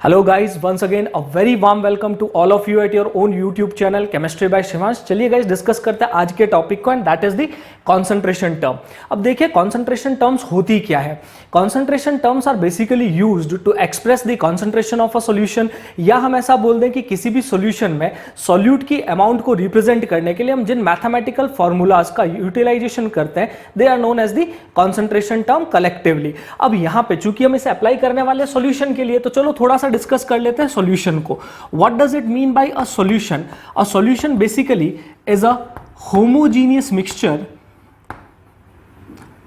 Hello guys, once again a very warm welcome to all of you at your own YouTube channel chemistry by Shivansh. चलिए guys discuss करते हैं आज के topic को and that is the concentration term. अब देखिए concentration terms होती क्या है। Concentration terms are basically used to express the concentration of a solution, या हम ऐसा बोल दें कि किसी भी सॉल्यूशन में सॉल्यूट की अमाउंट को रिप्रेजेंट करने के लिए हम जिन मैथमेटिकल फॉर्मूलाज का यूटिलाइजेशन करते हैं they are known as the concentration term collectively. अब यहां पे चूंकि हम इसे अप्लाई करने वाले सॉल्यूशन के लिए, तो चलो थोड़ा सा डिस्कस कर लेते हैं सॉल्यूशन को। What does it mean by a solution? A solution basically is a homogeneous mixture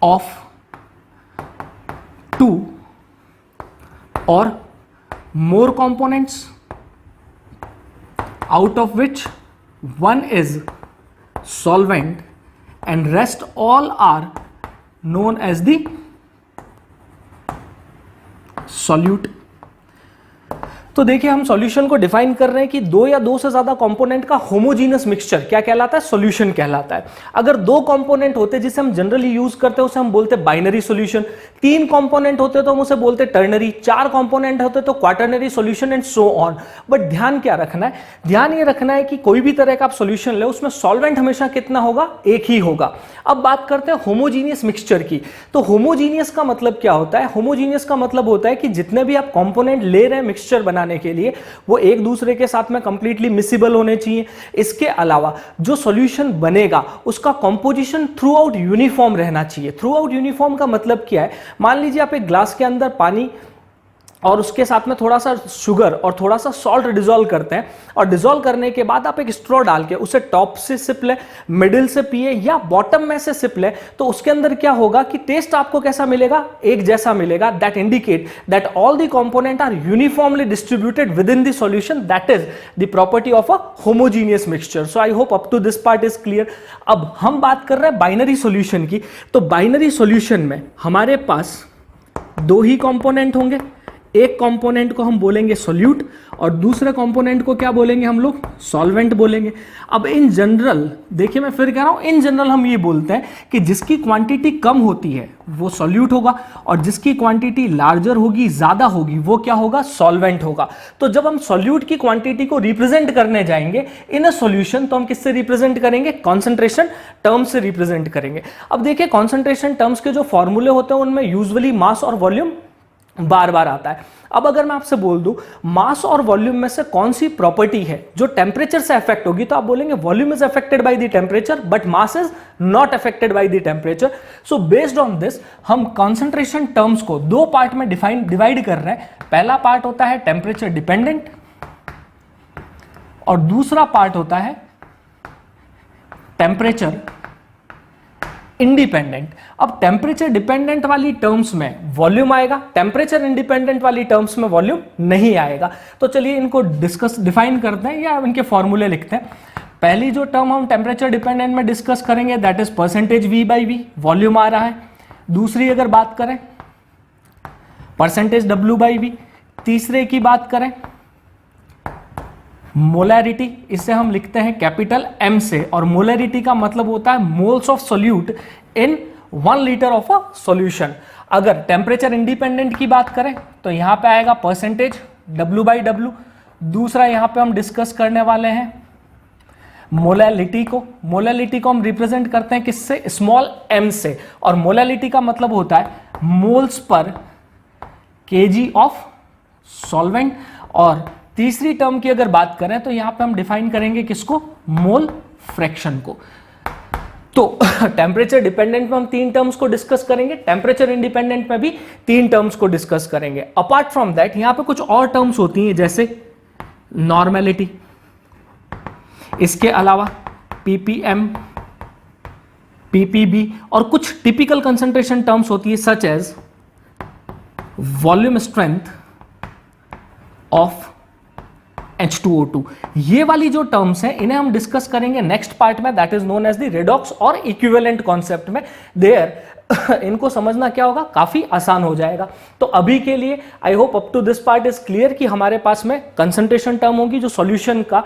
of two or more components out of which one is solvent and rest all are known as the solute। तो देखिए हम solution को define कर रहे हैं कि दो या दो से ज्यादा कंपोनेंट का होमोजीनियस मिक्सचर क्या कहलाता है? सॉल्यूशन कहलाता है। अगर दो कंपोनेंट होते जिसे हम जनरली यूज करते हैं उसे हम बोलते हैं बाइनरी सॉल्यूशन। तीन कंपोनेंट होते तो हम उसे बोलते टर्नरी। चार कंपोनेंट होते तो quaternary solution and so on. But ध्यान क्या रखना है? ध्यान ये रखना है कि कोई भी तरह का आप सॉल्यूशन ले उसमें सॉल्वेंट हमेशा कितना होगा? एक ही होगा। अब बात करते हैं होमोजीनियस मिक्सचर की। तो होमोजीनियस का मतलब क्या होता है? होमोजीनियस का मतलब होता है कि जितने भी आप कंपोनेंट ले रहे हैं मिक्सचर बनाने के लिए वो एक दूसरे के साथ में कंप्लीटली मिसिबल होने चाहिए। इसके अलावा जो सॉल्यूशन बनेगा उसका कंपोजिशन थ्रू आउट यूनिफॉर्म रहना चाहिए। थ्रू आउट यूनिफॉर्म का मतलब क्या है? मान लीजिए आप एक ग्लास के अंदर पानी और उसके साथ में थोड़ा सा शुगर और थोड़ा सा सॉल्ट डिसॉल्व करते हैं, और डिसॉल्व करने के बाद आप एक स्ट्रॉ डाल के उसे टॉप से सिप ले, मिडिल से पिए या बॉटम में से सिप ले, तो उसके अंदर क्या होगा कि टेस्ट आपको कैसा मिलेगा? एक जैसा मिलेगा। That indicate that all the component are uniformly distributed within the solution. That is the property of a homogeneous mixture. So I hope up to this part is clear. अब हम बात कर रहे हैं बाइनरी सॉल्यूशन की। तो binary solution में हमारे पास दो ही कंपोनेंट होंगे। एक कंपोनेंट को हम बोलेंगे सॉल्यूट और दूसरे कंपोनेंट को क्या बोलेंगे हम लोग? सॉल्वेंट बोलेंगे। अब इन जनरल देखिए, मैं फिर कह रहा हूं, इन जनरल हम ये बोलते हैं कि जिसकी क्वांटिटी कम होती है वो सॉल्यूट होगा और जिसकी क्वांटिटी लार्जर होगी, ज्यादा होगी, वो क्या होगा? सॉल्वेंट होगा। तो जब हम सॉल्यूट की क्वांटिटी को रिप्रेजेंट करने जाएंगे इन अ सॉल्यूशन, तो हम किससे रिप्रेजेंट करेंगे? कॉन्सेंट्रेशन टर्म्स से रिप्रेजेंट करेंगे। अब देखिए कॉन्सेंट्रेशन टर्म्स के जो फॉर्मूले होते हैं उनमें यूजुअली मास और वॉल्यूम बार बार आता है। अब अगर मैं आपसे बोल दूं मास और वॉल्यूम में से कौन सी प्रॉपर्टी है जो टेम्परेचर से अफेक्ट होगी, तो आप बोलेंगे volume is affected by the temperature but mass is not affected by the temperature. So based on this हम कंसंट्रेशन टर्म्स को दो पार्ट में डिवाइड कर रहे हैं। पहला पार्ट होता है टेम्परेचर डिपेंडेंट और दूसरा पार्ट होता है टेम्परेचर इंडिपेंडेंट। अब टेम्परेचर डिपेंडेंट वाली टर्म्स में वॉल्यूम आएगा, टेम्परेचर इंडिपेंडेंट वाली टर्म्स में वॉल्यूम नहीं आएगा। तो चलिए इनको डिफाइन करते हैं या इनके फॉर्मूले लिखते हैं। पहली जो टर्म हम टेम्परेचर डिपेंडेंट में डिस्कस करेंगे that is percentage V by V, volume आ रहा है। दूसरी अगर बात करें परसेंटेज W बाई V। तीसरे की बात करें मोलैरिटी, इसे हम लिखते हैं कैपिटल M से, और मोलैरिटी का मतलब होता है moles of solute in 1 litre of a solution. अगर टेम्परेचर इंडिपेंडेंट की बात करें तो यहां पे आएगा परसेंटेज W बाई W। दूसरा यहां पे हम डिस्कस करने वाले हैं मोलैलिटी को। मोलैलिटी को हम रिप्रेजेंट करते हैं किससे? स्मॉल m से, और मोलैलिटी का मतलब होता है moles per kg of solvent. और तीसरी टर्म की अगर बात करें तो यहां पे हम डिफाइन करेंगे किसको? मोल फ्रैक्शन को। तो टेम्परेचर डिपेंडेंट में हम तीन टर्म्स को डिस्कस करेंगे, टेम्परेचर इंडिपेंडेंट में भी तीन टर्म्स को डिस्कस करेंगे। अपार्ट फ्रॉम दैट यहां पे कुछ और टर्म्स होती हैं जैसे नॉर्मेलिटी, इसके अलावा ppm, ppb और कुछ टिपिकल कंसंट्रेशन टर्म्स होती है such as volume strength of H2O2। ये वाली जो टर्म्स हैं इन्हें हम डिस्कस करेंगे नेक्स्ट पार्ट में, that is known as the redox और इक्विवेलेंट कॉन्सेप्ट में। देयर इनको समझना क्या होगा? काफी आसान हो जाएगा। तो अभी के लिए I hope up to this part is clear कि हमारे पास में कंसंट्रेशन टर्म होगी जो सॉल्यूशन का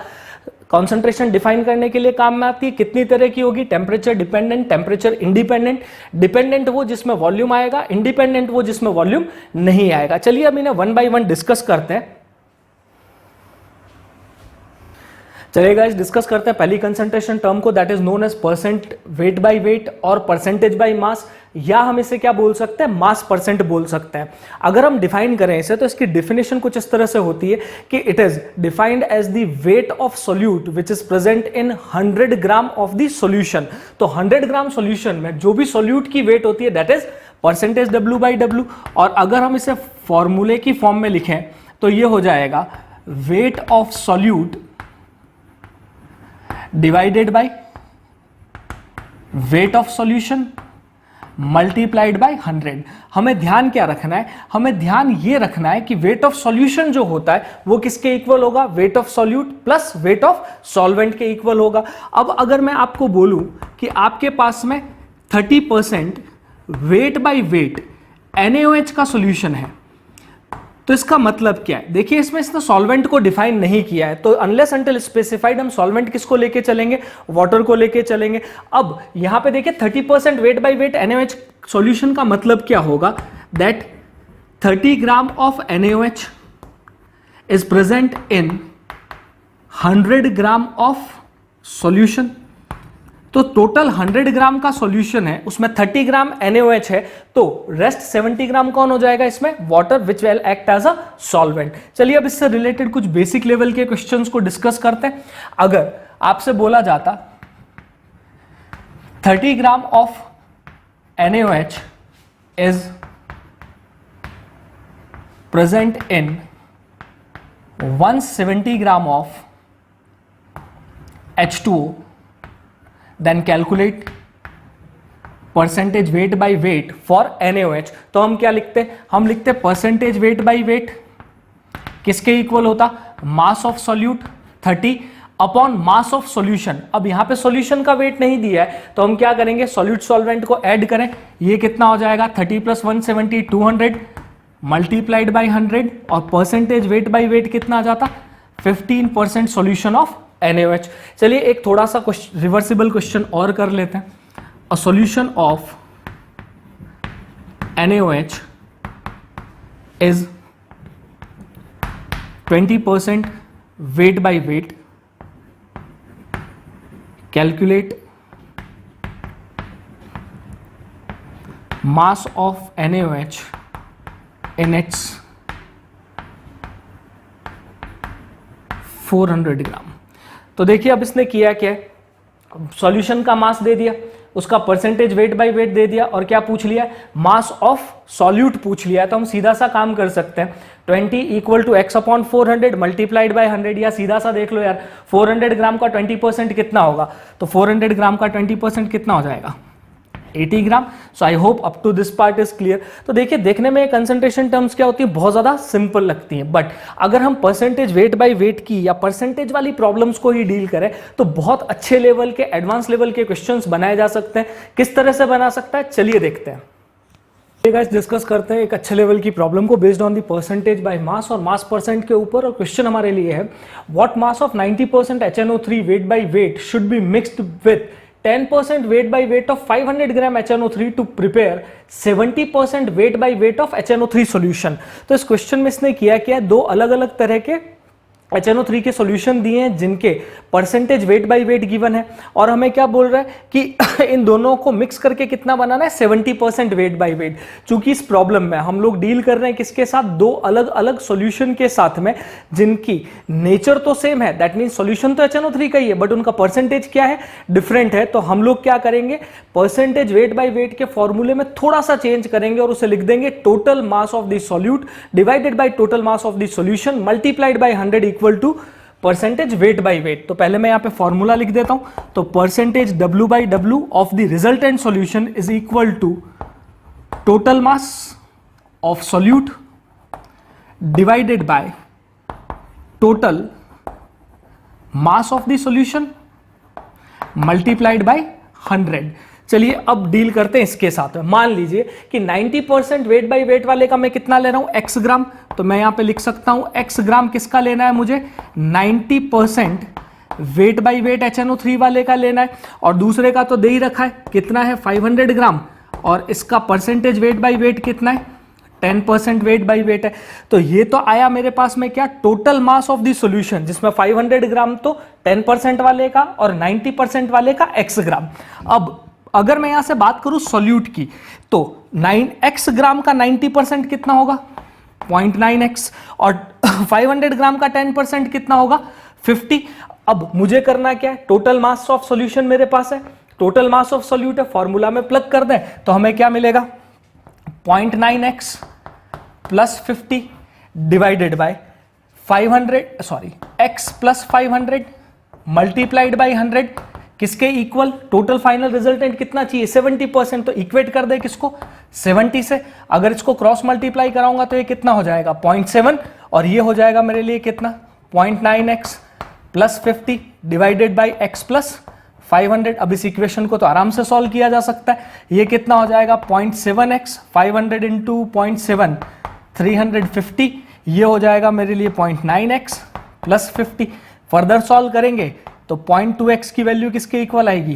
कॉन्सेंट्रेशन डिफाइन करने के लिए काम में आती है। कितनी तरह की होगी? Temperature dependent, temperature independent. Dependent वो जिसमें वॉल्यूम आएगा, इंडिपेंडेंट वो जिसमें वॉल्यूम नहीं आएगा। चलिए अब इन्हें वन बाय वन डिस्कस करते हैं। चलिए गाइस डिस्कस करते हैं पहली कंसंट्रेशन टर्म को, that is known as percent weight by weight और परसेंटेज बाय मास, या हम इसे क्या बोल सकते हैं, मास परसेंट बोल सकते हैं। अगर हम डिफाइन करें इसे तो इसकी डिफिनेशन कुछ इस तरह से होती है कि it is defined as the weight of solute which is present in 100 gram of the solution. तो 100 ग्राम सोल्यूशन में जो भी सोल्यूट की वेट होती है that is percentage W by W। और अगर हम इसे फॉर्मूले की फॉर्म में लिखें तो ये हो जाएगा wait of solute divided by weight of solution multiplied by 100। हमें ध्यान क्या रखना है, हमें ध्यान ये रखना है कि वेट ऑफ सॉल्यूशन जो होता है वो किसके इक्वल होगा, wait of solute plus weight of solvent के इक्वल होगा। अब अगर मैं आपको बोलूं कि आपके पास में 30% वेट बाय वेट NaOH का सॉल्यूशन है तो इसका मतलब क्या है, देखिए इसमें इसने सॉल्वेंट को डिफाइन नहीं किया है, तो अनलेस अंटिल स्पेसिफाइड हम सॉल्वेंट किसको लेके चलेंगे, वाटर को लेके चलेंगे। अब यहां पे देखिए 30% wait by wait NaOH solution का मतलब क्या होगा, that 30 gram of NaOH is present in 100 gram of solution. तो टोटल 100 ग्राम का सॉल्यूशन है, उसमें 30 ग्राम NaOH है, तो रेस्ट 70 ग्राम कौन हो जाएगा इसमें, water which will act as a solvent. चलिए अब इससे रिलेटेड कुछ बेसिक लेवल के क्वेश्चंस को डिस्कस करते हैं। अगर आपसे बोला जाता 30 gram of NaOH is present in 170 gram of H2O, then calculate percentage weight by weight for NaOH। तो हम क्या लिखते हैं, हम लिखते हैं परसेंटेज वेट बाय वेट किसके इक्वल होता, mass of solute 30 upon mass of solution. अब यहां पे सॉल्यूशन का वेट नहीं दिया है तो हम क्या करेंगे, सॉल्यूट सॉल्वेंट को ऐड करें, ये कितना हो जाएगा 30 प्लस 170 200 मल्टीप्लाइड बाय 100, और परसेंटेज वेट बाय वेट कितना आ जाता 15% सॉल्यूशन ऑफ NaOH। चलिए एक थोड़ा सा रिवर्सिबल क्वेश्चन और कर लेते हैं। A solution of NaOH is 20% wait by wait, calculate mass of NaOH in its 400 ग्राम। तो देखिए अब इसने किया क्या, सॉल्यूशन का मास दे दिया, उसका परसेंटेज वेट बाय वेट दे दिया, और क्या पूछ लिया, मास ऑफ सॉल्यूट पूछ लिया। तो हम सीधा सा काम कर सकते हैं 20 equal to x upon 400 multiplied by 100, या सीधा सा देख लो यार 400 ग्राम का 20% कितना होगा, तो 400 ग्राम का 20% कितना हो जाएगा 80 gram. So I hope up to this part is clear. तो देखिए देखने में कंसंट्रेशन टर्म्स क्या होती है, बहुत ज्यादा सिंपल लगती है, बट अगर हम परसेंटेज वेट बाय वेट की या परसेंटेज वाली प्रॉब्लम्स को ही डील करें तो बहुत अच्छे लेवल के एडवांस लेवल के क्वेश्चंस बनाए जा सकते हैं। किस तरह से बना सकता है, चलिए देखते हैं। गाइस डिस्कस करते हैं एक अच्छे लेवल की प्रॉब्लम को based on the percentage by मास और मास परसेंट के ऊपर। और क्वेश्चन हमारे लिए है, what mass of 90% HNO3 wait by wait should be mixed with 10% weight by weight of 500 gram HNO3 to prepare 70% weight by weight of HNO3 solution। तो इस question में इसने किया क्या, दो अलग अलग तरह के HNO3 के सॉल्यूशन दिए हैं जिनके percentage weight by wait given है, और हमें क्या बोल रहा है कि इन दोनों को मिक्स करके कितना बनाना है 70% वेट बाय वेट। चूंकि इस प्रॉब्लम में हम लोग डील कर रहे हैं किसके साथ, दो अलग अलग सॉल्यूशन के साथ में जिनकी नेचर तो सेम है, दैट मीन सॉल्यूशन तो HNO3 का ही है बट उनका परसेंटेज क्या है, डिफरेंट है। तो हम लोग क्या करेंगे, परसेंटेज वेट बाय वेट के फॉर्मूले में थोड़ा सा चेंज करेंगे और उसे लिख देंगे total mass of the solute divided by total mass of the solution multiplied by 100 equal to percentage weight by weight. तो पहले मैं यहां पे फॉर्मूला लिख देता हूं, तो percentage W by W of the resultant solution is equal to total mass of solute divided by total mass of the solution multiplied by 100। चलिए अब डील करते हैं इसके साथ। मान लीजिए कि 90% वेट बाय वेट वाले का मैं कितना ले रहा हूं, x ग्राम, तो मैं यहां पे लिख सकता हूं x ग्राम किसका लेना है मुझे, 90% वेट बाय वेट HNO3 वाले का लेना है, और दूसरे का तो दे ही रखा है कितना है 500 ग्राम, और इसका परसेंटेज वेट बाय वेट कितना है 10% वेट बाई वेट है। तो ये तो आया मेरे पास में क्या, total mass of the solution, जिसमें 500 ग्राम तो 10% वाले का और 90% वाले का x ग्राम। अब अगर मैं यहां से बात करूं सॉल्यूट की, तो 9x ग्राम का 90% कितना होगा, 0.9x, और 500 ग्राम का 10% कितना होगा, 50। अब मुझे करना क्या है, टोटल मास ऑफ सॉल्यूशन मेरे पास है, टोटल मास ऑफ सॉल्यूट है, फॉर्मूला में प्लग कर दें तो हमें क्या मिलेगा, 0.9x plus 50 divided by 500, sorry x plus 500 multiplied by 100, किसके इक्वल, टोटल फाइनल रिजल्टेंट कितना चाहिए, 70%। तो इक्वेट कर दे किसको, 70 से। अगर इसको क्रॉस मल्टीप्लाई कराऊंगा तो ये कितना हो जाएगा, 0.7, और ये हो जाएगा मेरे लिए कितना, 0.9x plus 50 divided by x plus 500। अब इस इक्वेशन को तो आराम से सॉल्व किया जा सकता है। ये कितना हो जाएगा, 0.7x, 500 इंटू 0.7 350, ये हो जाएगा मेरे लिए 0.9x प्लस 50। फर्दर सॉल्व करेंगे तो 0.2x की वैल्यू किसके इक्वल आएगी,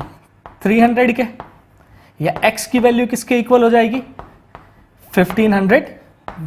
300 के, या x की वैल्यू किसके इक्वल हो जाएगी, 1500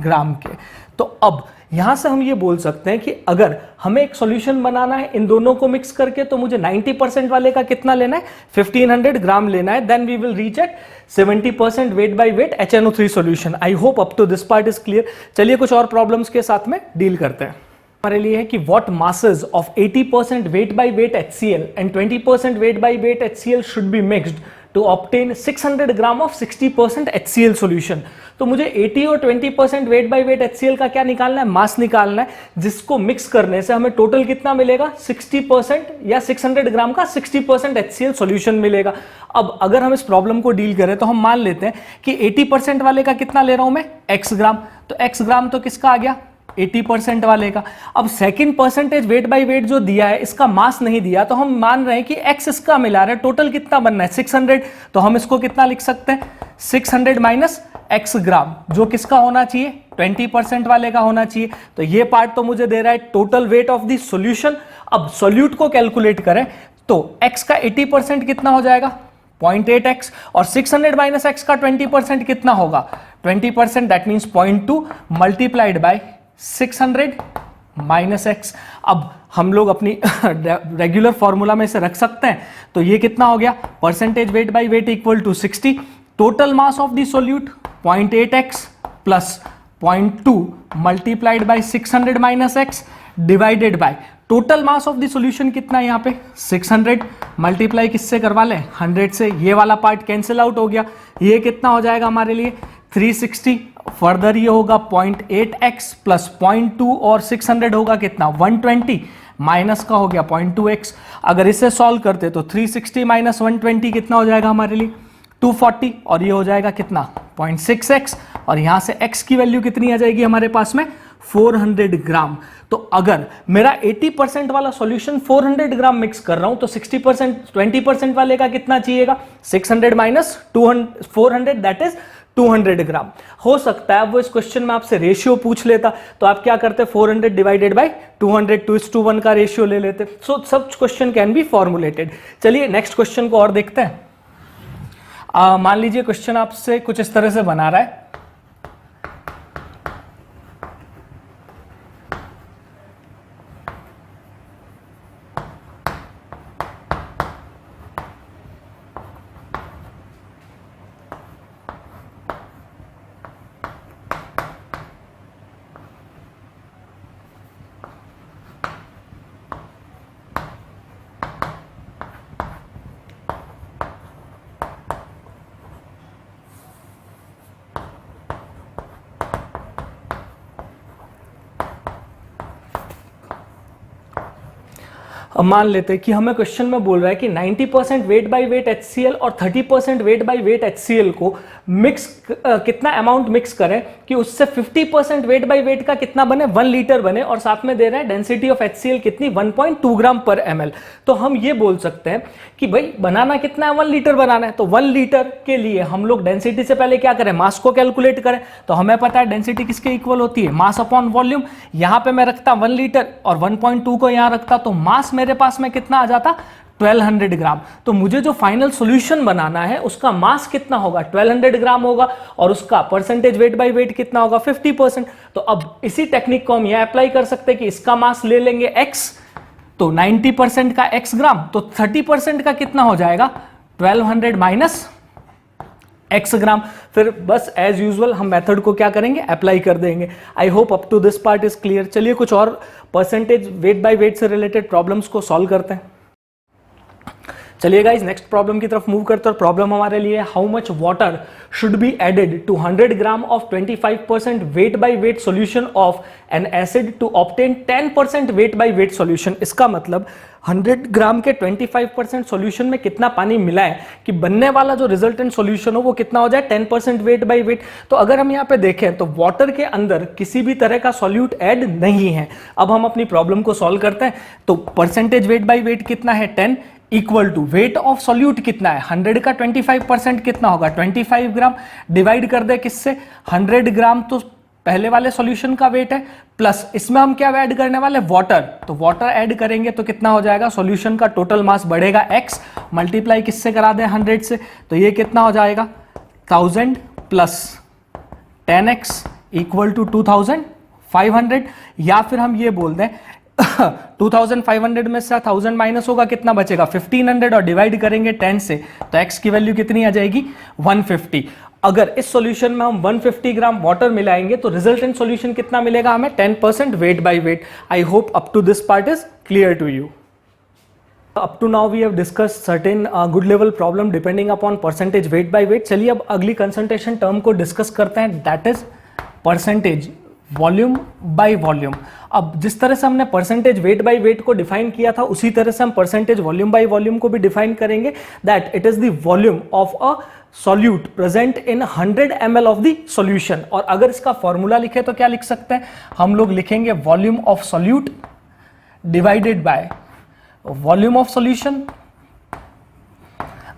ग्राम के। तो अब यहां से हम ये बोल सकते हैं कि अगर हमें एक सॉल्यूशन बनाना है इन दोनों को मिक्स करके, तो मुझे 90% वाले का कितना लेना है, 1500 ग्राम लेना है। Then we will reach at 70% weight by weight HNO3 solution. I hope up to this part is clear. चलिए कुछ और प्रॉब्लम्स के साथ में डील करते हैं। हमारे लिए है कि what masses of 80% weight by weight HCl and 20% weight by weight HCl should be mixed to obtain 600 gram of 60% HCl solution। तो मुझे 80 और 20% weight by weight HCl का क्या निकालना है, मास निकालना है, जिसको मिक्स करने से हमें टोटल कितना मिलेगा, 60% या 600 ग्राम का 60% HCl सॉल्यूशन मिलेगा। अब अगर हम इस प्रॉब्लम को डील करें तो हम मान लेते हैं कि 80% वाले का कितना ले रहा हूं मैं, x ग्राम। तो x ग्राम तो किसका आ गया, 80% वाले का। अब second percentage weight by wait जो दिया है, इसका मास नहीं दिया, तो हम मान रहे हैं कि x इसका मिला रहे हैं, टोटल कितना बनना है, 600। तो हम इसको कितना लिख सकते हैं, 600 माइनस x ग्राम, जो किसका होना चाहिए, 20% वाले का होना चाहिए। तो ये पार्ट तो मुझे दे रहा है total weight of the solution. अब सॉल्यूट को कैलकुलेट करें तो x का 80% कितना हो जाएगा, 0.8x, और 600 माइनस x का 20% कितना होगा, 20%, that means 0.2 multiplied by 600 minus x। अब हम लोग अपनी रेगुलर फॉर्मूला में इसे रख सकते हैं। तो ये कितना हो गया, percentage weight by weight equal to 60, total mass of the solute 0.8x plus 0.2 multiplied by 600 minus x divided by total mass of the solution कितना है यहाँ पे, 600 मल्टीप्लाई किससे करवा लें, 100 से। ये वाला पार्ट कैंसिल आउट हो गया। ये कितना हो जाएगा हमारे लिए, 360। फर्दर ये होगा 0.8x प्लस 0.2 और 600 होगा कितना, 120, माइनस का हो गया 0.2x। अगर इसे सॉल्व करते तो 360 माइनस 120 कितना हो जाएगा हमारे लिए, 240, और ये हो जाएगा कितना, 0.6x, और यहां से x की वैल्यू कितनी आ जाएगी हमारे पास में, 400 ग्राम। तो अगर मेरा 80% वाला सॉल्यूशन 400 ग्राम मिक्स कर रहा हूं तो 60% 20% वाले का कितना चाहिएगा, 600 माइनस 400, दैट इज 200 ग्राम। हो सकता है वो इस क्वेश्चन में आपसे रेशियो पूछ लेता, तो आप क्या करते, 400 डिवाइडेड बाय 200 2:1 का रेशियो ले लेते। So such question can be formulated. चलिए नेक्स्ट क्वेश्चन को और देखते हैं। मान लीजिए क्वेश्चन आपसे कुछ इस तरह से बना रहा है, अब मान लेते हैं कि हमें क्वेश्चन में बोल रहा है कि 90% वेट बाय वेट HCl और 30% वेट बाय वेट HCl को मिक्स कितना अमाउंट मिक्स करें कि उससे 50% वेट बाय वेट का कितना बने, 1 लीटर बने, और साथ में दे रहे हैं डेंसिटी ऑफ HCl कितनी, 1.2 ग्राम पर ml। तो हम ये बोल सकते हैं कि भाई बनाना कितना है, 1 लीटर बनाना है। तो 1 लीटर के लिए हम लोग डेंसिटी से पहले क्या करें, मास को कैलकुलेट करें। तो हमें पता है डेंसिटी किसके इक्वल होती है, मास अपॉन वॉल्यूम। यहां पे मैं रखता 1 लीटर और 1.2 को यहां रखता, तो मास मेरे पास में कितना आ जाता, 1200 ग्राम। तो मुझे जो फाइनल सॉल्यूशन बनाना है उसका मास कितना होगा, 1200 ग्राम होगा, और उसका परसेंटेज वेट बाय वेट कितना होगा, 50%। तो अब इसी टेक्निक को हम यह अप्लाई कर सकते हैं कि इसका मास ले लेंगे x, तो 90% का x ग्राम, तो 30% का कितना हो जाएगा, 1200 माइनस x ग्राम। फिर बस एज यूजुअल हम मेथड को क्या करेंगे, अप्लाई कर देंगे। I hope up to this part is clear. चलिए कुछ और परसेंटेज वेट बाय वेट से रिलेटेड प्रॉब्लम्स को सॉल्व करते हैं। चलिए गाइस नेक्स्ट प्रॉब्लम की तरफ मूव करते हैं। और प्रॉब्लम हमारे लिए how much water should be added to 100 gram of 25% weight by weight solution of an acid to obtain 10% weight by weight solution. इसका मतलब 100 ग्राम के 25% सॉल्यूशन में कितना पानी मिलाएं कि बनने वाला जो रिजल्टेंट सॉल्यूशन हो वो कितना हो जाए, 10% वेट बाय वेट। तो अगर हम यहाँ पे देखें तो वाटर के अंदर किसी भी तरह का सॉल्यूट ऐड नहीं है। अब हम अपनी प्रॉब्लम को सॉल्व करते हैं। तो परसेंटेज वेट बाय वेट कितना है, 10, equal to weight of solute कितना है, 100 का 25% कितना होगा, 25 ग्राम, डिवाइड कर दे किससे, 100 ग्राम तो पहले वाले सॉल्यूशन का वेट है, प्लस इसमें हम क्या ऐड करने वाले, वाटर। तो वाटर ऐड करेंगे तो कितना हो जाएगा, सॉल्यूशन का टोटल मास बढ़ेगा x, मल्टीप्लाई किससे करा दें, 100 से, तो ये कितना हो जाएगा 1000 प्लस 10x इक्वल टू 2500। या फिर हम ये बोल दें 2500 में से 1000 माइनस होगा, कितना बचेगा 1500, और डिवाइड करेंगे 10 से, तो x की वैल्यू कितनी आ जाएगी 150। अगर इस सॉल्यूशन में हम 150 ग्राम वाटर मिलाएंगे तो रिजल्टेंट सॉल्यूशन कितना मिलेगा हमें, 10% weight by weight. I hope up to this part is clear to you. Up to now we have discussed certain good level problem depending upon percentage weight by weight। चलिए अब अगली concentration term को discuss करते हैं, that is percentage volume by volume. अब जिस तरह से हमने परसेंटेज वेट बाय वेट को डिफाइन किया था उसी तरह से हम परसेंटेज वॉल्यूम बाय वॉल्यूम को भी डिफाइन करेंगे, that it is the volume of a solute present in 100 ml of the solution. और अगर इसका फॉर्मूला लिखे तो क्या लिख सकते हैं, हम लोग लिखेंगे volume of solute divided by volume of solution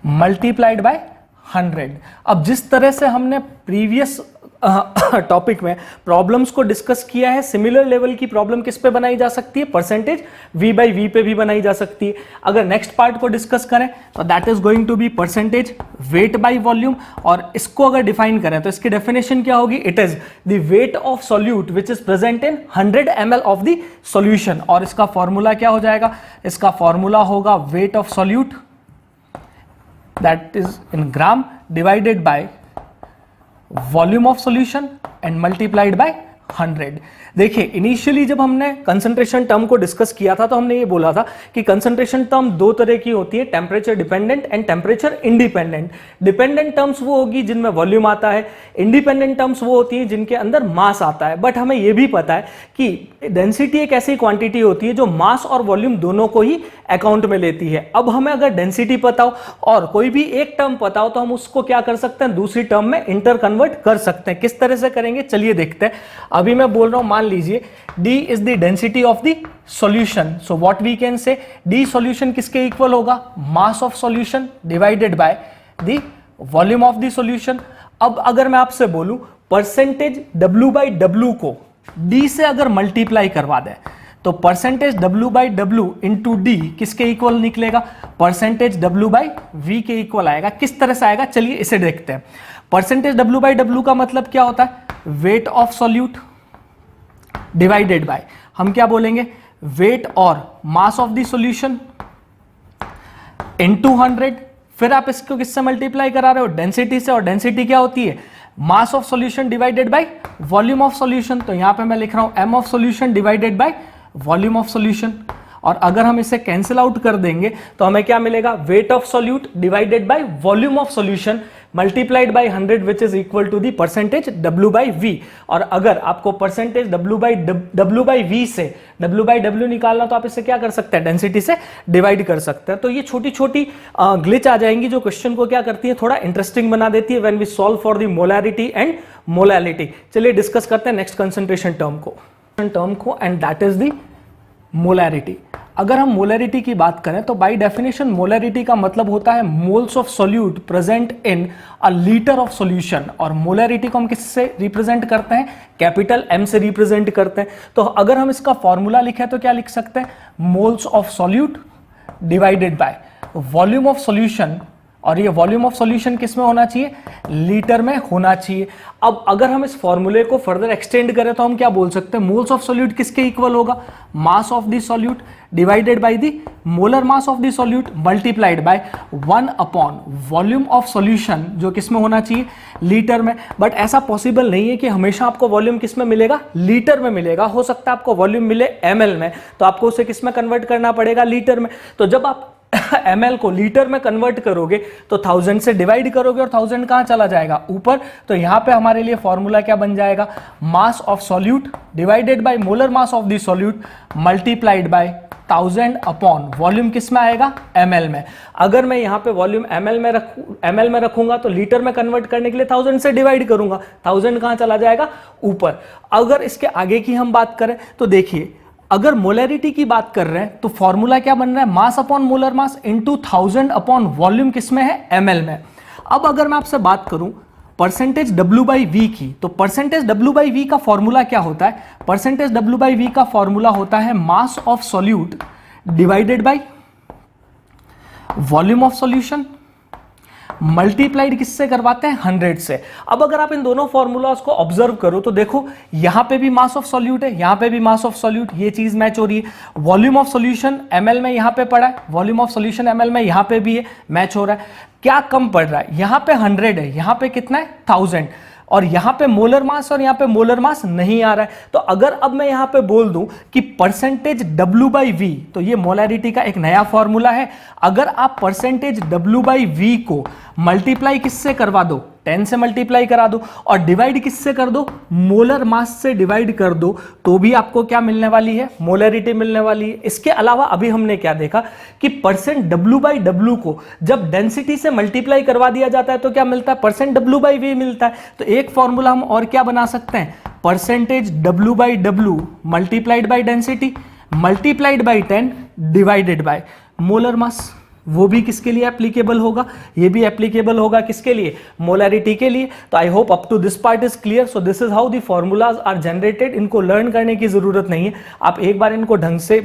multiplied by 100। अब जिस तरह से हमने प्रीवियस टॉपिक में प्रॉब्लम्स को डिस्कस किया है, सिमिलर लेवल की प्रॉब्लम किस पे बनाई जा सकती है, परसेंटेज v बाई वी पे भी बनाई जा सकती है। अगर नेक्स्ट पार्ट को डिस्कस करें तो that is going to be percentage weight by volume. और इसको अगर डिफाइन करें तो इसकी डेफिनेशन क्या होगी, it is the weight of solute which is present in 100 ml of the solution. और इसका फॉर्मूला क्या हो जाएगा, इसका फॉर्मूला होगा wait of solute that is in gram divided by volume of solution and multiplied by 100। देखिए initially जब हमने कंसंट्रेशन टर्म को डिस्कस किया था तो हमने ये बोला था कि कंसंट्रेशन टर्म दो तरह की होती है, temperature dependent and temperature independent. Dependent terms वो होगी जिनमें वॉल्यूम आता है, इंडिपेंडेंट टर्म्स वो होती है जिनके अंदर मास आता है। बट हमें ये भी पता है कि डेंसिटी एक ऐसी क्वांटिटी होती है जो मास और वॉल्यूम दोनों को ही अकाउंट में लेती है। अब हमें अगर डेंसिटी पता हो और कोई भी एक टर्म पता हो तो हम उसको क्या कर सकते हैं, दूसरी टर्म में इंटर कन्वर्ट कर सकते हैं। किस तरह से करेंगे चलिए देखते हैं। अभी मैं बोल रहा हूं, मान लीजिए D is the density of the solution, so what we can say, D solution किसके इक्वल होगा, mass of solution divided by the volume of the solution। अब अगर मैं आपसे बोलूं परसेंटेज W by W को D से अगर मल्टीप्लाई करवा दें तो percentage W by W into D किसके इक्वल निकलेगा, परसेंटेज W by V के इक्वल आएगा। किस तरह से आएगा चलिए इसे देखते हैं। परसेंटेज W by W का मतलब क्या होता है, wait of solute divided bye, हम क्या बोलेंगे, वेट और मास ऑफ द सॉल्यूशन इनटू 100। फिर आप इसको किससे मल्टीप्लाई करा रहे हो, डेंसिटी से, और डेंसिटी क्या होती है, मास of solution divided by volume of solution. तो यहां पे मैं लिख रहा हूं m of solution divided by volume of solution. और अगर हम इसे कैंसिल आउट कर देंगे तो हमें क्या मिलेगा, weight of solute divided by volume of solution multiplied by 100 which is equal to the percentage W by V। और अगर आपको परसेंटेज W बाई V से W बाई W निकालना तो आप इसे क्या कर सकते हैं, डेंसिटी से डिवाइड कर सकते हैं। तो ये छोटी छोटी ग्लिच आ जाएंगी जो क्वेश्चन को क्या करती है, थोड़ा इंटरेस्टिंग बना देती है when we solve for the molarity and molality. चलिए डिस्कस करते हैं नेक्स्ट कंसंट्रेशन टर्म को and that is the molarity. अगर हम मोलैरिटी की बात करें तो बाय डेफिनेशन मोलैरिटी का मतलब होता है moles of solute present in a litre of solution. और मोलैरिटी को हम किससे रिप्रेजेंट करते हैं, कैपिटल M से रिप्रेजेंट करते हैं। तो अगर हम इसका फॉर्मूला लिखें तो क्या लिख सकते हैं, moles of solute divided by volume of solution, और ये वॉल्यूम ऑफ सॉल्यूशन किस में होना चाहिए, लीटर में होना चाहिए। अब अगर हम इस फॉर्मूले को फर्दर एक्सटेंड करें तो हम क्या बोल सकते हैं, मोल्स ऑफ सॉल्यूट किसके इक्वल होगा, मास of the solute divided by the molar mass of the solute multiplied by 1 upon volume of solution, जो किस में होना चाहिए, लीटर में। बट ऐसा पॉसिबल नहीं है कि हमेशा आपको वॉल्यूम किस में मिलेगा, लीटर में मिलेगा। हो सकता है आपको वॉल्यूम मिले ml में, तो आपको उसे किस में कन्वर्ट करना पड़ेगा, लीटर में। तो जब आप ml को लीटर में कन्वर्ट करोगे तो 1000 से डिवाइड करोगे और 1000 कहां चला जाएगा, ऊपर। तो यहां पे हमारे लिए फॉर्मूला क्या बन जाएगा, मास of solute divided by molar mass of the solute multiplied by 1000 upon volume किस में आएगा, ml में। अगर मैं यहां पे वॉल्यूम ml में रखूंगा तो लीटर में कन्वर्ट करने के लिए 1000 से डिवाइड करूंगा, 1000 कहां चला जाएगा, ऊपर। अगर इसके आगे की हम बात करें तो देखिए, अगर मोलैरिटी की बात कर रहे हैं तो फॉर्मूला क्या बन रहा है, मास upon molar mass into 1000 upon volume किसमें है, ml में। अब अगर मैं आपसे बात करूं परसेंटेज W बाई वी की, तो परसेंटेज W बाई वी का फॉर्मूला क्या होता है, परसेंटेज W बाई वी का फॉर्मूला होता है मास of solute divided by volume of solution multiplied किससे करवाते हैं, 100 से। अब अगर आप इन दोनों फॉर्मूलाज को ऑब्जर्व करो तो देखो, यहां पे भी मास ऑफ सॉल्यूट है, यहां पे भी मास ऑफ सॉल्यूट, ये चीज मैच हो रही है। वॉल्यूम ऑफ सॉल्यूशन ml में यहां पे पड़ा है, वॉल्यूम ऑफ सॉल्यूशन ml में यहां पे भी है, मैच हो रहा है। क्या कम पड़ रहा है, यहां पे 100 है, यहां पे कितना है 1000, और यहां पे मोलर मास और यहां पे मोलर मास नहीं आ रहा है। तो अगर अब मैं यहां पे बोल दूं कि परसेंटेज W बाई वी, तो ये मोलैरिटी का एक नया फॉर्मूला है। अगर आप परसेंटेज W बाई वी को मल्टीप्लाई किससे करवा दो, 10 से मल्टीप्लाई करा दो, और डिवाइड किससे कर दो, मोलर मास से डिवाइड कर दो, तो भी आपको क्या मिलने वाली है, मोलैरिटी मिलने वाली है। इसके अलावा अभी हमने क्या देखा कि परसेंट W बाई W को जब डेंसिटी से मल्टीप्लाई करवा दिया जाता है तो क्या मिलता है, परसेंट W बाई V मिलता है। तो एक फॉर्मूला हम और क्या बना सकते हैं, percentage W by W multiplied by density multiplied by 10 divided by molar mass. वो भी किसके लिए एप्लीकेबल होगा, ये भी एप्लीकेबल होगा किसके लिए, मोलैरिटी के लिए। तो I hope up to this part is clear. So this is how the formulas are generated. इनको लर्न करने की जरूरत नहीं है, आप एक बार इनको ढंग से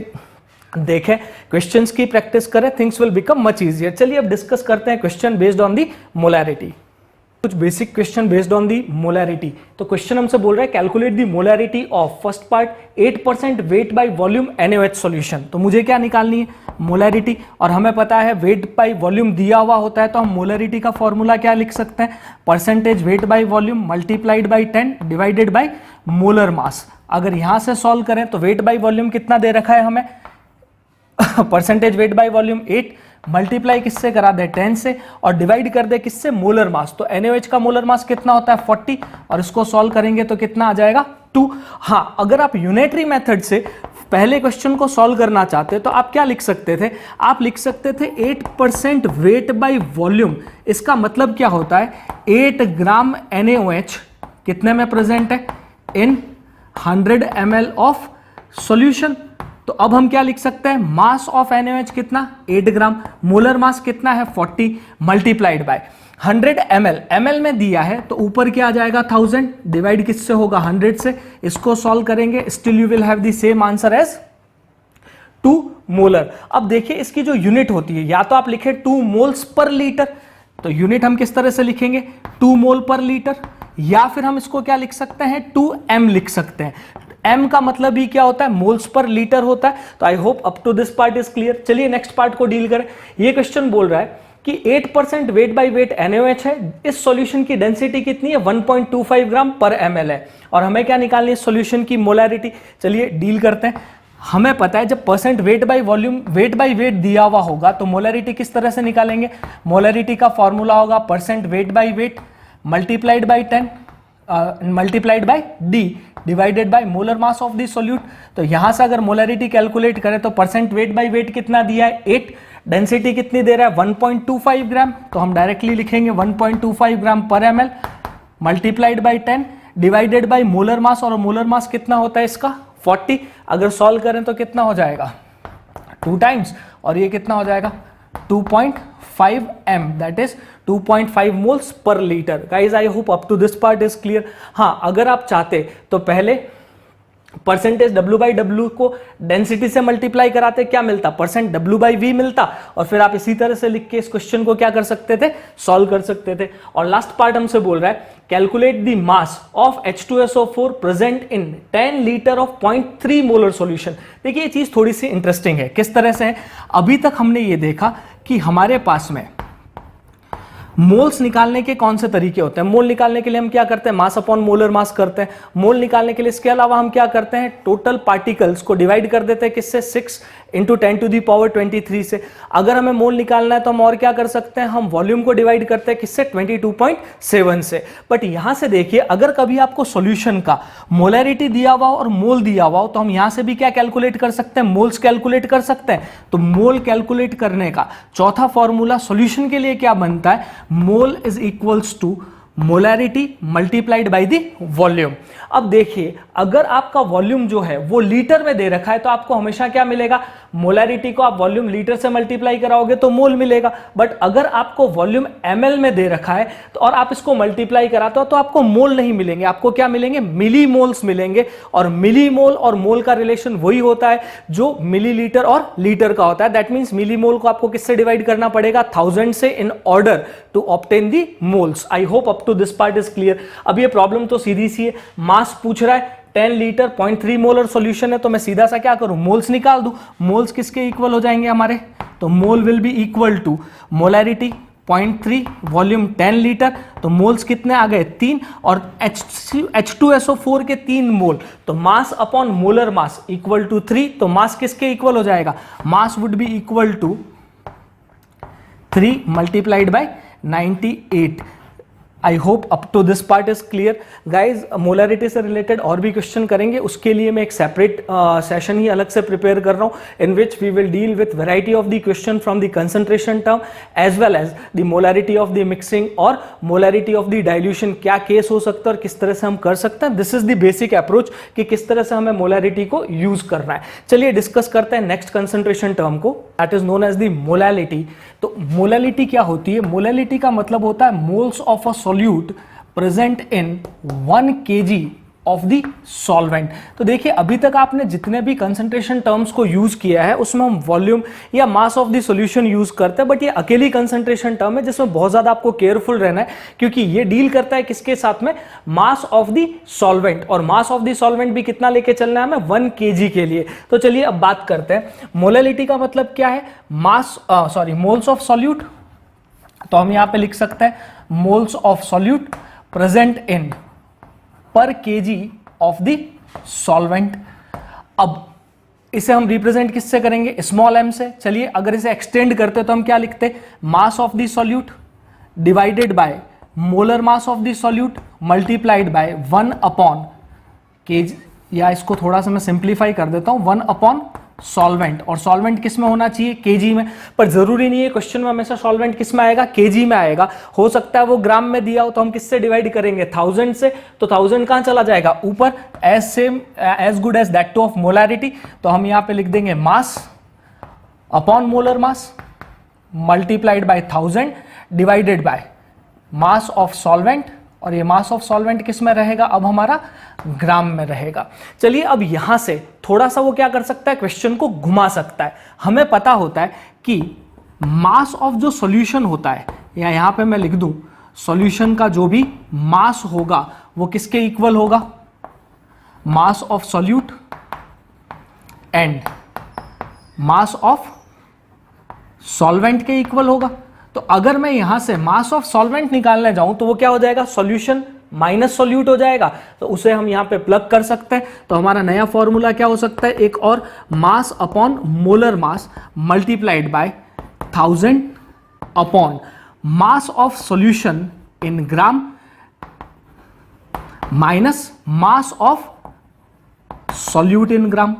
देखें, क्वेश्चंस की प्रैक्टिस करें, things will become much easier. चलिए अब डिस्कस करते हैं question based on the molarity. कुछ basic question based on the molarity. तो क्वेश्चन हमसे बोल रहा है calculate the molarity of, first part 8% weight by volume NaOH solution. तो मुझे क्या निकालनी है, मोलैरिटी, और हमें पता है वेट बाय वॉल्यूम दिया हुआ होता है, तो हम मोलैरिटी का फॉर्मूला क्या लिख सकते हैं, percentage weight by volume multiplied by 10 divided by molar mass. अगर यहां से सॉल्व करें तो वेट बाय वॉल्यूम कितना दे रखा है हमें, percentage weight by volume 8, multiply किससे करा दे 10 से, और डिवाइड कर दे किससे, मोलर मास। तो NaOH का मोलर मास कितना होता है 40, और इसको सॉल्व करेंगे तो कितना आ जाएगा 2। हाँ, अगर आप यूनिटरी मेथड से पहले क्वेश्चन को सॉल्व करना चाहते तो आप क्या लिख सकते थे, आप लिख सकते थे 8% वेट बाय वॉल्यूम। इसका मतलब क्या होता है, 8 ग्राम NaOH कितने में प्रेजेंट है, इन 100 ml ऑफ सॉल्यूशन। तो अब हम क्या लिख सकते हैं, मास ऑफ NaOH कितना 8 ग्राम, मोलर मास कितना है 40, मल्टीप्लाइड बाय 100 ml में दिया है, तो ऊपर क्या आ जाएगा 1000, डिवाइड किससे होगा 100 से। इसको सॉल्व करेंगे, still you will have the same answer as 2 molar. अब देखिए इसकी जो यूनिट होती है, या तो आप लिखे 2 मोल्स पर लीटर, तो यूनिट हम किस तरह से लिखेंगे 2 मोल पर लीटर, या फिर हम इसको क्या लिख सकते हैं 2m लिख सकते हैं। m का मतलब ही क्या होता है, मोल्स पर लीटर होता है। तो I hope up to this part is clear. चलिए नेक्स्ट पार्ट को डील करें। ये क्वेश्चन बोल रहा है कि 8% वेट बाय वेट NaOH है, इस सॉल्यूशन की डेंसिटी कितनी है 1.25 ग्राम पर ml है, और हमें क्या निकालनी है, सॉल्यूशन की मोलैरिटी। चलिए डील करते हैं। हमें पता है जब percent weight by volume, wait by wait दिया हुआ होगा तो मोलैरिटी किस तरह से निकालेंगे, मोलैरिटी का फॉर्मूला होगा percent weight by weight multiplied by 10 multiplied by D divided by molar mass of the solute. तो यहां से अगर मोलैरिटी कैलकुलेट करें तो परसेंट वेट बाय वेट कितना दिया है 8, डेंसिटी कितनी दे रहा है 1.25 ग्राम, तो हम डायरेक्टली लिखेंगे 1.25 ग्राम पर ml multiplied by 10 divided by molar mass, और मोलर मास कितना होता है इसका 40। अगर सॉल्व करें तो कितना हो जाएगा 2 टाइम्स, और ये कितना हो जाएगा 2.5 m, that is 2.5 moles per litre. Guys I hope up to this part is clear. हाँ, अगर आप चाहते तो पहले परसेंटेज W/W को डेंसिटी से मल्टीप्लाई कराते क्या मिलता, परसेंट W/V मिलता, और फिर आप इसी तरह से लिख के इस क्वेश्चन को क्या कर सकते थे, सॉल्व कर सकते थे। और लास्ट पार्ट हमसे बोल रहा है calculate the mass of H2SO4 present in 10 litre of 0.3 molar solution. देखिए ये चीज थोड़ी सी इंटरेस्टिंग है। किस तरह से है, अभी तक हमने ये देखा कि हमारे पास में मोल्स निकालने के कौन से तरीके होते हैं। मोल निकालने के लिए हम क्या करते हैं, मास अपॉन मोलर मास करते हैं। मोल निकालने के लिए इसके अलावा हम क्या करते हैं, टोटल पार्टिकल्स को डिवाइड कर देते हैं किससे, 6 × 10⁻23 से। अगर हमें मोल निकालना है तो हम और क्या कर सकते हैं, हम वॉल्यूम को डिवाइड करते हैं किससे, 22.7 से। बट यहां से देखिए अगर कभी आपको सॉल्यूशन का मोलैरिटी दिया हुआ हो और मोल दिया हुआ हो तो हम यहां से भी क्या कैलकुलेट कर सकते हैं, मोल्स कैलकुलेट कर सकते हैं। तो मोल कैलकुलेट करने का चौथा फॉर्मूला सॉल्यूशन के लिए क्या बनता है, mole is equals to molarity multiplied by the volume. अब देखिए अगर आपका वॉल्यूम जो है वो लीटर में दे रखा है तो आपको हमेशा क्या मिलेगा, मोलैरिटी को आप वॉल्यूम लीटर से मल्टीप्लाई कराओगे तो मोल मिलेगा। बट अगर आपको वॉल्यूम ml में दे रखा है तो और आप इसको मल्टीप्लाई कराते हो तो आपको मोल नहीं मिलेंगे, आपको क्या मिलेंगे, मिली मोल्स मिलेंगे। और मिली मोल और मोल का रिलेशन वही होता है जो मिलीलीटर और लीटर का होता है। दैट मींस मिली मोल को आपको किससे डिवाइड करना पड़ेगा, 1000 से, in order to obtain the moles. I hope up to this part is clear. अब ये प्रॉब्लम तो सीधी सी है, मास पूछ रहा है, 10 लीटर 0.3 मोलर सॉल्यूशन है, तो मैं सीधा सा क्या करूं, मोल्स निकाल दूं। मोल्स किसके इक्वल हो जाएंगे हमारे, तो mole will be equal to molarity 0.3, volume 10 litre, तो मोल्स कितने आ गए, 3, और H2SO4 के 3 मोल, तो mass upon molar mass equal to 3। तो मास किसके इक्वल हो जाएगा, mass would be equal to 3 multiplied by 98। I hope up to this part is clear guys. Molarity से रिलेटेड और भी क्वेश्चन करेंगे, उसके लिए मैं एक सेपरेट सेशन ही अलग से प्रिपेयर कर रहा हूं, in which we will deal with variety of the question from the concentration term as well as the molarity of the mixing और मोलैरिटी ऑफ द डाइल्यूशन। क्या केस हो सकता है और किस तरह से हम कर सकते हैं, this is the basic approach कि किस तरह से हमें मोलैरिटी को यूज करना है। चलिए डिस्कस करते हैं नेक्स्ट कंसंट्रेशन टर्म को, that is known as the molality. तो मोलैलिटी क्या होती है, मोलैलिटी का मतलब होता है moles of a solute present in 1 kg of the solvent. तो देखिए अभी तक आपने जितने भी कंसंट्रेशन टर्म्स को यूज किया है उसमें हम वॉल्यूम या मास ऑफ द सॉल्यूशन यूज करते हैं, बट ये अकेली कंसंट्रेशन टर्म है जिसमें बहुत ज्यादा आपको केयरफुल रहना है क्योंकि ये डील करता है किसके साथ में, मास ऑफ द सॉल्वेंट। और मास ऑफ द सॉल्वेंट भी कितना लेके चलना है हमें, 1 kg के लिए। तो चलिए अब बात करते हैं मोलैलिटी का मतलब क्या है, मोल्स ऑफ सॉल्यूट। तो हम यहां पे लिख सकते हैं मोल्स ऑफ सॉल्यूट प्रेजेंट इन पर केजी ऑफ द सॉल्वेंट। अब इसे हम रिप्रेजेंट किससे करेंगे, स्मॉल m से। चलिए अगर इसे एक्सटेंड करते तो हम क्या लिखते, मास of the solute divided by molar mass of the solute multiplied by 1 upon KG, या इसको थोड़ा सा मैं सिंप्लीफाई कर देता हूं, 1 अपॉन सॉल्वेंट। और सॉल्वेंट किस में होना चाहिए, केजी में। पर जरूरी नहीं है क्वेश्चन में हमेशा सॉल्वेंट किस में आएगा, केजी में आएगा। हो सकता है वो ग्राम में दिया हो तो हम किससे डिवाइड करेंगे, 1000 से। तो 1000 कहां चला जाएगा, ऊपर, as good as that to of molarity. तो हम यहां पे लिख देंगे mass upon molar mass multiplied by 1000 divided by mass of solvent. और ये मास ऑफ सॉल्वेंट किस में रहेगा, अब हमारा ग्राम में रहेगा। चलिए अब यहां से थोड़ा सा वो क्या कर सकता है, क्वेश्चन को घुमा सकता है। हमें पता होता है कि मास ऑफ जो सॉल्यूशन होता है, या यहां पे मैं लिख दूं सॉल्यूशन का जो भी मास होगा वो किसके इक्वल होगा, मास of solute and mass of solvent के इक्वल होगा। तो अगर मैं यहां से मास ऑफ सॉल्वेंट निकालने जाऊं तो वो क्या हो जाएगा, सॉल्यूशन माइनस सॉल्यूट हो जाएगा। तो उसे हम यहां पे प्लग कर सकते हैं। तो हमारा नया फॉर्मूला क्या हो सकता है, एक और, mass upon molar mass multiplied by 1000 upon mass of solution in gram minus mass of solute in gram.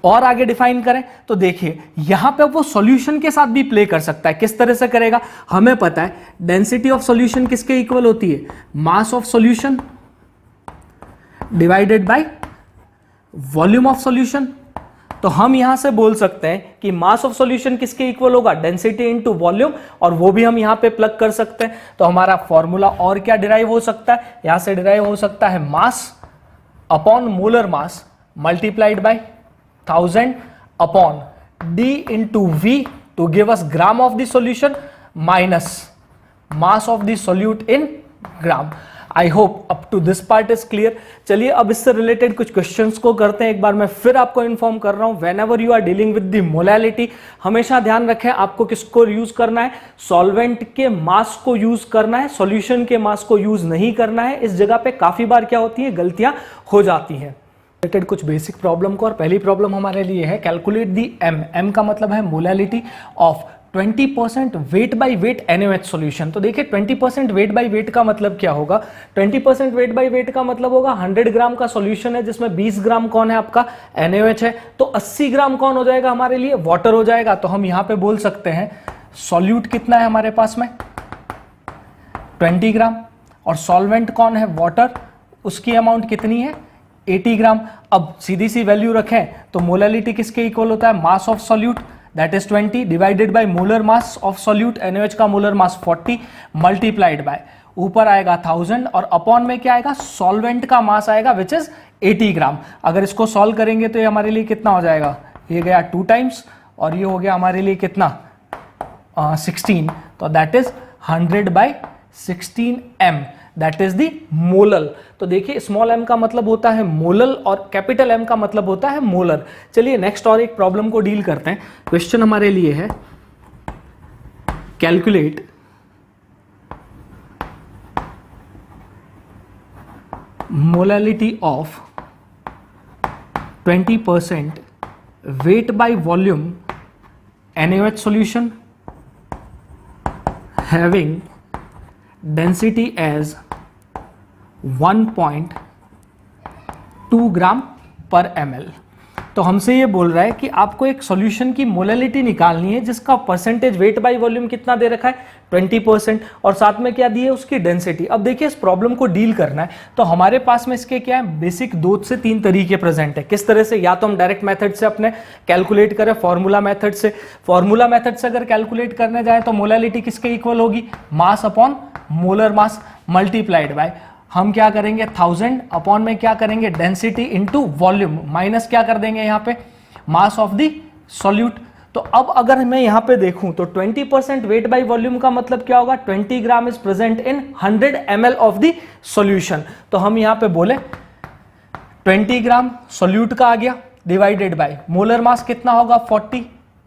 और आगे डिफाइन करें तो देखिए यहां पे वो सॉल्यूशन के साथ भी प्ले कर सकता है। किस तरह से करेगा, हमें पता है डेंसिटी ऑफ सॉल्यूशन किसके इक्वल होती है, मास of solution divided by volume of solution. तो हम यहां से बोल सकते हैं कि मास ऑफ सॉल्यूशन किसके इक्वल होगा, डेंसिटी इनटू वॉल्यूम, और वो भी हम यहां पे प्लग कर सकते हैं। तो हमारा फॉर्मूला और क्या डिराइव हो सकता है, यहां से डिराइव हो सकता है मास upon molar mass multiplied by 1000 upon D into V to give us gram of the solution minus mass of the solute in gram. I hope up to this part is clear. चलिए अब इससे related कुछ questions को करते हैं। एक बार मैं फिर आपको इन्फॉर्म कर रहा हूं, whenever you are dealing with the molality, हमेशा ध्यान रखें आपको किसको यूज करना है, सॉल्वेंट के मास को यूज करना है, सॉल्यूशन के मास को यूज नहीं करना है। इस जगह पे काफी बार क्या होती है, गलतियां हो जाती हैं। रिलेटेड कुछ बेसिक प्रॉब्लम को, और पहली प्रॉब्लम हमारे लिए है कैलकुलेट दी एम का मतलब है molality of 20% wait by wait NaOH solution. तो देखिए 20% वेट बाय वेट का मतलब क्या होगा, 20% वेट बाय वेट का मतलब होगा 100 ग्राम का सॉल्यूशन है जिसमें 20 ग्राम कौन है आपका NaOH है, तो 80 ग्राम कौन हो जाएगा हमारे लिए, वाटर हो जाएगा। तो हम यहां पे बोल सकते हैं सॉल्यूट कितना है हमारे पास में 20 ग्राम, और सॉल्वेंट कौन है वाटर, उसकी अमाउंट कितनी है 80 ग्राम। अब सीधी सी वैल्यू रखें तो मोलैलिटी किसके इक्वल होता है, मास of solute that is 20 divided by molar mass of solute NaOH का मोलर मास 40 मल्टीप्लाइड बाय ऊपर आएगा 1000 और अपॉन में क्या आएगा, सॉल्वेंट का मास आएगा विच इज 80 ग्राम। अगर इसको सॉल्व करेंगे तो ये हमारे लिए कितना हो जाएगा, ये गया 2 टाइम्स और ये हो गया हमारे लिए कितना 16, तो that is 100/16 m, that is the molal. तो देखिए स्मॉल m का मतलब होता है मोलल और कैपिटल M का मतलब होता है मोलर। चलिए नेक्स्ट और एक प्रॉब्लम को डील करते हैं। क्वेश्चन हमारे लिए है calculate molality of 20% wait by volume NaOH solution having density as 1.2 ग्राम पर ml। तो हमसे ये बोल रहा है कि आपको एक सॉल्यूशन की मोलैलिटी निकालनी है जिसका परसेंटेज वेट बाय वॉल्यूम कितना दे रखा है 20%, और साथ में क्या दी है उसकी डेंसिटी। अब देखिए इस प्रॉब्लम को डील करना है तो हमारे पास में इसके क्या है, बेसिक 2 से 3 तरीके प्रेजेंट है। किस तरह से, या तो हम डायरेक्ट मेथड से अपने कैलकुलेट करें, फॉर्मूला मेथड से। फॉर्मूला मेथड से अगर कैलकुलेट करने जाए तो मोलैलिटी किसके इक्वल होगी, मास upon molar mass multiplied bye, हम क्या करेंगे 1000 अपॉन में क्या करेंगे डेंसिटी इनटू वॉल्यूम, माइनस क्या कर देंगे यहाँ पे मास ऑफ द सॉल्यूट। तो अब अगर मैं यहाँ पे देखूं तो 20% वेट बाय वॉल्यूम का मतलब क्या होगा, 20 gram is present in 100 ml of the solution. तो हम यहाँ पे बोले 20 ग्राम सॉल्यूट का आ गया डिवाइडेड बाय मोलर मास कितना होगा 40,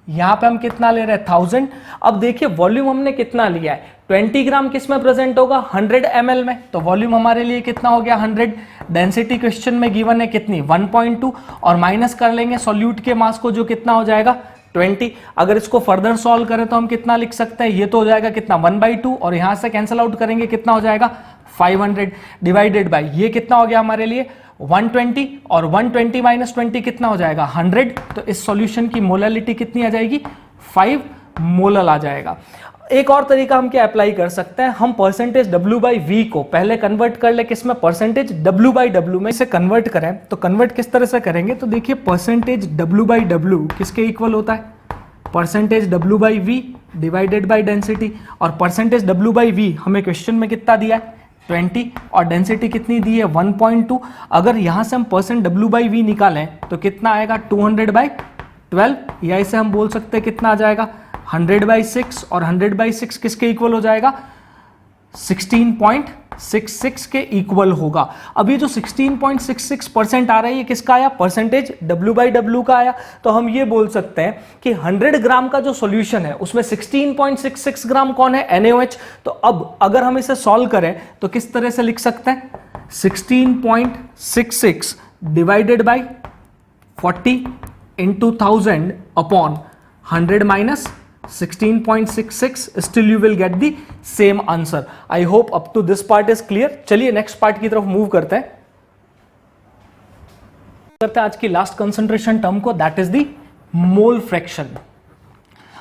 यहां पे हम कितना ले रहे हैं 1000। अब देखिए वॉल्यूम हमने कितना लिया है, 20 ग्राम किस में प्रेजेंट होगा 100 ml में, तो वॉल्यूम हमारे लिए कितना हो गया 100। डेंसिटी क्वेश्चन में गिवन है कितनी 1.2, और माइनस कर लेंगे सॉल्यूट के मास को जो कितना हो जाएगा 20। अगर इसको फर्दर सॉल्व करें तो हम कितना लिख सकते हैं, ये तो हो जाएगा कितना 1/2, और यहां से कैंसिल आउट करेंगे कितना हो जाएगा 500 डिवाइडेड बाय ये कितना हो गया हमारे लिए 120, और 120 माइनस 20 कितना हो जाएगा 100। तो इस सॉल्यूशन की मोलैलिटी कितनी आ जाएगी 5 मोलल आ जाएगा। एक और तरीका हम क्या अप्लाई कर सकते हैं, हम परसेंटेज W/V को पहले कन्वर्ट कर ले किसमें, परसेंटेज W/W में। इसे कन्वर्ट करें तो कन्वर्ट किस तरह से करेंगे, तो देखिए परसेंटेज W/W किसके इक्वल होता है, percentage W/V divided by density, और परसेंटेज W/V हमें क्वेश्चन में कितना दिया है 20, और डेंसिटी कितनी दी है 1.2। अगर यहां से हम परसेंट W/V निकालें तो कितना आएगा 200/12, या इसे हम बोल सकते हैं कितना आ जाएगा 100/6, और 100/6 किसके इक्वल हो जाएगा 16.66 के इक्वल होगा। अब ये जो 16.66% आ रहा है ये किसका आया, परसेंटेज W/W का आया। तो हम ये बोल सकते हैं कि 100 ग्राम का जो सॉल्यूशन है उसमें 16.66 ग्राम कौन है NaOH। तो अब अगर हम इसे सॉल्व करें तो किस तरह से लिख सकते हैं 16.66 divided by 40 into 1000 upon 100 minus 16.66, still you will get the same answer. I hope up to this part is clear. चलिए नेक्स्ट पार्ट की तरफ मूव करते हैं आज की लास्ट कंसंट्रेशन टर्म को, that is the mole fraction.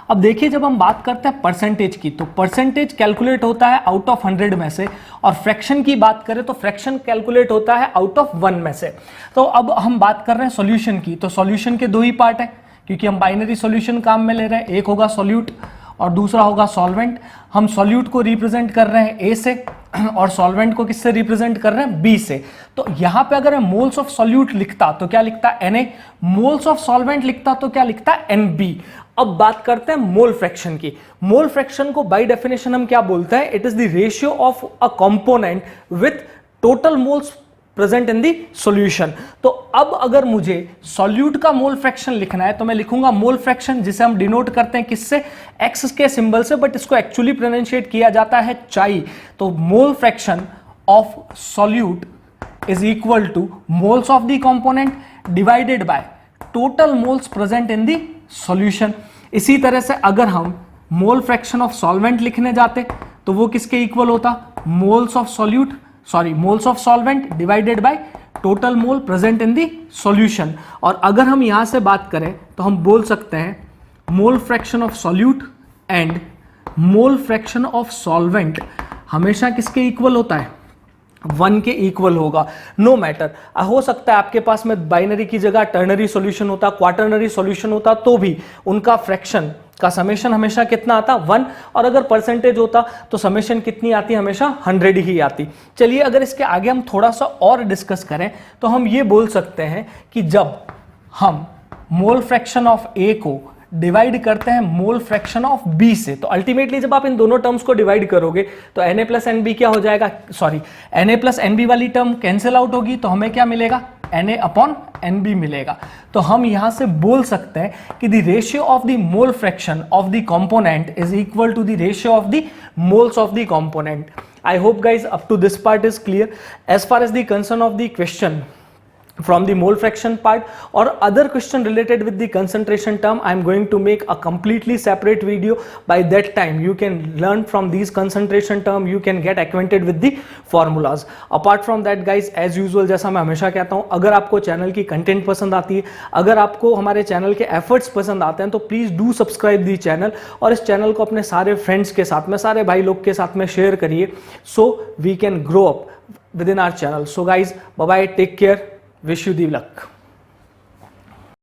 अब देखिए जब हम बात करते हैं परसेंटेज की तो परसेंटेज कैलकुलेट होता है आउट ऑफ 100 में से, और फ्रैक्शन की बात करें तो फ्रैक्शन कैलकुलेट होता है आउट ऑफ 1 में से। तो अब हम बात कर रहे हैं सॉल्यूशन की, तो सॉल्यूशन के 2 ही पार्ट है क्योंकि हम बाइनरी सॉल्यूशन काम में ले रहे हैं, एक होगा सॉल्यूट और दूसरा होगा सॉल्वेंट। हम सॉल्यूट को रिप्रेजेंट कर रहे हैं A से और सॉल्वेंट को किससे रिप्रेजेंट कर रहे हैं, बी से। तो यहां पे अगर मैं मोल्स ऑफ सॉल्यूट लिखता तो क्या लिखता, Na, मोल्स ऑफ सॉल्वेंट लिखता तो क्या लिखता, Nb। अब बात करते हैं मोल फ्रैक्शन की। मोल फ्रैक्शन को बाय डेफिनेशन हम क्या बोलते हैं, it is the ratio of a component with total moles present in the solution. तो अब अगर मुझे सॉल्यूट का मोल फ्रैक्शन लिखना है तो मैं लिखूंगा मोल फ्रैक्शन, जिसे हम डिनोट करते हैं किससे, एक्स के सिंबल से, बट इसको एक्चुअली प्रोनाउंशिएट किया जाता है चाई। तो मोल fraction of solute is equal two moles of the component divided by total moles present in the solution. इसी तरह से अगर हम मोल फ्रैक्शन ऑफ सॉल्वेंट लिखने जाते तो वो किसके इक्वल होता, moles of solute, sorry moles of solvent divided by total mole present in the solution. और अगर हम यहां से बात करें तो हम बोल सकते हैं मोल fraction of solute and mole fraction of solvent हमेशा किसके इक्वल होता है, 1 के इक्वल होगा। नो मैटर, हो सकता है आपके पास में बाइनरी की जगह टर्नरी सॉल्यूशन होता, क्वाटर्नरी सॉल्यूशन होता, तो भी उनका फ्रैक्शन का समेशन हमेशा कितना आता, 1। और अगर परसेंटेज होता तो समेशन कितनी आती, हमेशा 100 ही आती। चलिए अगर इसके आगे हम थोड़ा सा और डिस्कस करें तो हम ये बोल सकते हैं कि जब हम मोल फ्रैक्शन ऑफ ए को डिवाइड करते हैं मोल फ्रैक्शन ऑफ बी से, तो अल्टीमेटली जब आप इन दोनों टर्म्स को डिवाइड करोगे तो Na प्लस एनबी क्या हो जाएगा, सॉरी Na प्लस एनबी वाली टर्म कैंसिल आउट होगी, तो हमें क्या मिलेगा, Na अपॉन एनबी मिलेगा। तो हम यहां से बोल सकते हैं कि the ratio of the mole fraction of the component is equal to the ratio of the moles of the component. I hope guys up to this part is clear. As far as the concern of the question from the mole fraction part or other question related with the concentration term, I am going to make a completely separate video. By that time you can learn from these concentration term, you can get acquainted with the formulas. Apart from that guys, as usual जैसा मैं हमेशा कहता हूँ, अगर आपको channel की content पसंद आती है, अगर आपको हमारे चैनल के एफर्ट्स पसंद आते हैं तो please do subscribe the channel और इस चैनल को अपने सारे फ्रेंड्स के साथ में, सारे भाई लोग के साथ में शेयर करिए, so we can grow up within our channel. So guys, bye bye, take care. Wish you the luck.